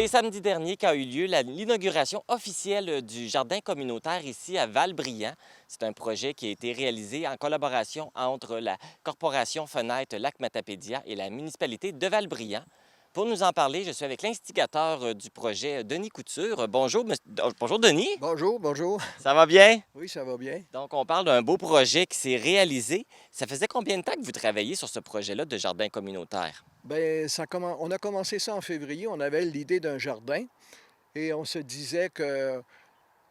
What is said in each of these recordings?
C'est samedi dernier qu'a eu lieu l'inauguration officielle du jardin communautaire ici à Val-Brillant. C'est un projet qui a été réalisé en collaboration entre la Corporation Fenêtre Lac-Matapédia et la municipalité de Val-Brillant. Pour nous en parler, je suis avec l'instigateur du projet, Denis Couture. Bonjour, bonjour Denis. Bonjour, bonjour. Ça va bien? Oui, ça va bien. Donc, on parle d'un beau projet qui s'est réalisé. Ça faisait combien de temps que vous travailliez sur ce projet-là de jardin communautaire? Bien, on a commencé ça en février. On avait l'idée d'un jardin et on se disait que,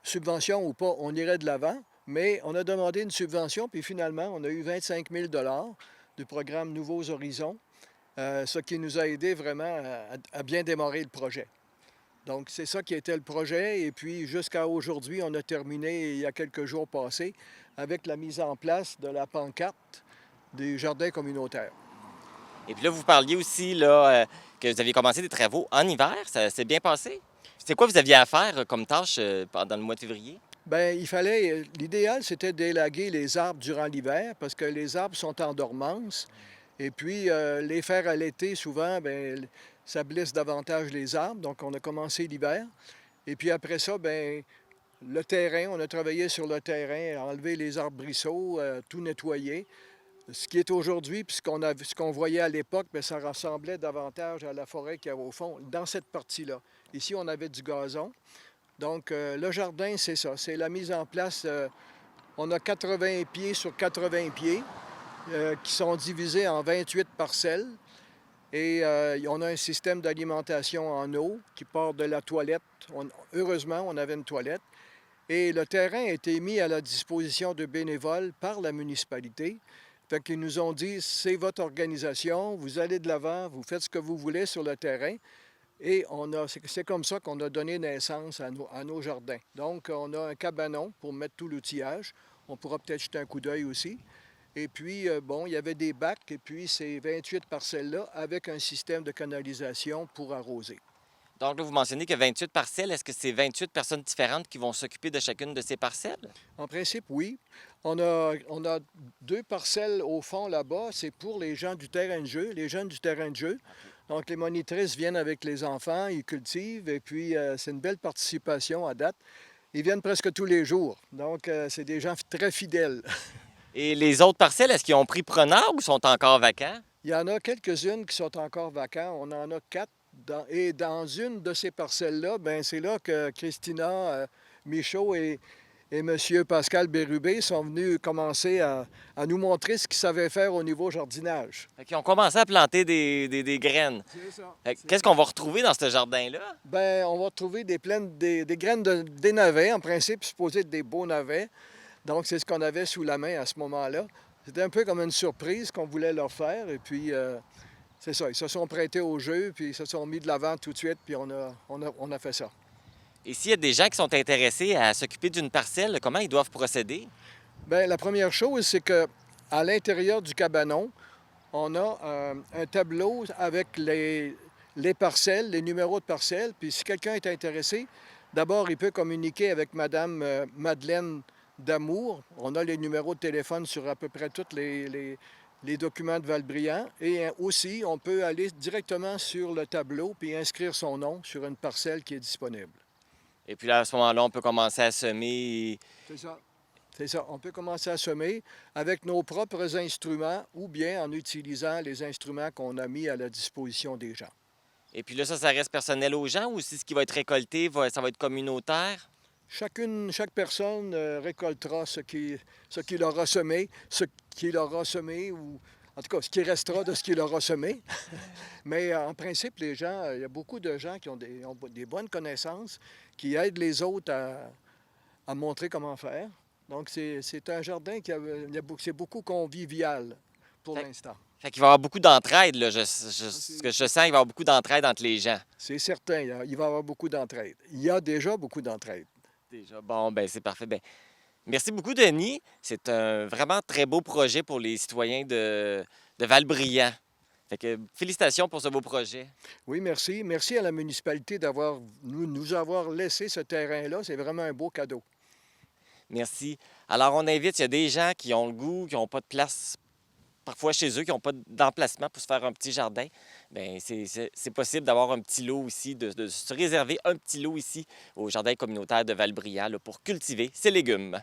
subvention ou pas, on irait de l'avant. Mais on a demandé une subvention, puis finalement, on a eu 25 000 du programme Nouveaux Horizons, ce qui nous a aidé vraiment à bien démarrer le projet. Donc, c'est ça qui était le projet. Et puis, jusqu'à aujourd'hui, on a terminé, il y a quelques jours passés, avec la mise en place de la pancarte des jardins communautaires. Et puis là, vous parliez aussi là, que vous aviez commencé des travaux en hiver. Ça s'est bien passé? C'est quoi vous aviez à faire comme tâche pendant le mois de février? Bien, l'idéal, c'était d'élaguer les arbres durant l'hiver parce que les arbres sont en dormance. Et puis, les faire allaiter, souvent, bien, ça blesse davantage les arbres. Donc, on a commencé l'hiver. Et puis après ça, bien, le terrain, on a travaillé sur le terrain, enlever les arbrisseaux, tout nettoyer. Ce qui est aujourd'hui, puis ce qu'on voyait à l'époque, bien, ça ressemblait davantage à la forêt qu'il y avait au fond, dans cette partie-là. Ici, on avait du gazon. Donc, le jardin, c'est ça. C'est la mise en place. On a 80 pieds sur 80 pieds qui sont divisés en 28 parcelles. Et on a un système d'alimentation en eau qui part de la toilette. Heureusement, on avait une toilette. Et le terrain a été mis à la disposition de bénévoles par la municipalité. Fait qu'ils nous ont dit, c'est votre organisation, vous allez de l'avant, vous faites ce que vous voulez sur le terrain. Et c'est comme ça qu'on a donné naissance à nos jardins. Donc, on a un cabanon pour mettre tout l'outillage. On pourra peut-être jeter un coup d'œil aussi. Et puis, bon, il y avait des bacs et puis ces 28 parcelles-là avec un système de canalisation pour arroser. Donc là, vous mentionnez que 28 parcelles. Est-ce que c'est 28 personnes différentes qui vont s'occuper de chacune de ces parcelles? En principe, oui. On a 2 parcelles au fond là-bas. C'est pour les gens du terrain de jeu, les jeunes du terrain de jeu. Donc, les monitrices viennent avec les enfants, ils cultivent, et puis c'est une belle participation à date. Ils viennent presque tous les jours. Donc, c'est des gens très fidèles. Et les autres parcelles, est-ce qu'ils ont pris preneur ou sont encore vacants? Il y en a quelques-unes qui sont encore vacants. On en a 4. Et dans une de ces parcelles-là, bien, c'est là que Christina Michaud et M. Pascal Bérubé sont venus commencer à nous montrer ce qu'ils savaient faire au niveau jardinage. Ils ont commencé à planter des graines. C'est ça. Qu'est-ce qu'on va retrouver dans ce jardin-là? Bien, on va trouver des graines des navets, en principe, supposés être des beaux navets. Donc, c'est ce qu'on avait sous la main à ce moment-là. C'était un peu comme une surprise qu'on voulait leur faire. Et puis, c'est ça, ils se sont prêtés au jeu, puis ils se sont mis de l'avant tout de suite, puis on a fait ça. Et s'il y a des gens qui sont intéressés à s'occuper d'une parcelle, comment ils doivent procéder? Bien, la première chose, c'est qu'à l'intérieur du cabanon, on a un tableau avec les parcelles, les numéros de parcelles. Puis si quelqu'un est intéressé, d'abord, il peut communiquer avec Mme Madeleine Damour. On a les numéros de téléphone sur à peu près tous les documents de Val-Brillant. Et aussi, on peut aller directement sur le tableau puis inscrire son nom sur une parcelle qui est disponible. Et puis là, à ce moment-là, on peut commencer à semer. C'est ça. C'est ça. On peut commencer à semer avec nos propres instruments ou bien en utilisant les instruments qu'on a mis à la disposition des gens. Et puis là, ça reste personnel aux gens ou si ce qui va être récolté, ça va être communautaire? Chaque personne récoltera ce qu'il aura semé, ou en tout cas ce qui restera de ce qu'il aura semé. Mais en principe, les gens, il y a beaucoup de gens qui ont des bonnes connaissances, qui aident les autres à montrer comment faire. Donc, c'est un jardin c'est beaucoup convivial pour l'instant. Fait qu'il va y avoir beaucoup d'entraide, là. Ce que je sens, il va y avoir beaucoup d'entraide entre les gens. C'est certain, il va y avoir beaucoup d'entraide. Il y a déjà beaucoup d'entraide. Déjà, bon, ben c'est parfait. Ben, merci beaucoup, Denis. C'est un vraiment très beau projet pour les citoyens de Val-Brillant. Fait que félicitations pour ce beau projet. Oui, merci. Merci à la municipalité d'avoir nous avoir laissé ce terrain-là. C'est vraiment un beau cadeau. Merci. Alors, on invite, il y a des gens qui ont le goût, qui n'ont pas de place parfois chez eux qui n'ont pas d'emplacement pour se faire un petit jardin, bien, c'est possible d'avoir un petit lot ici, de se réserver un petit lot ici au jardin communautaire de Valbriand là, pour cultiver ses légumes.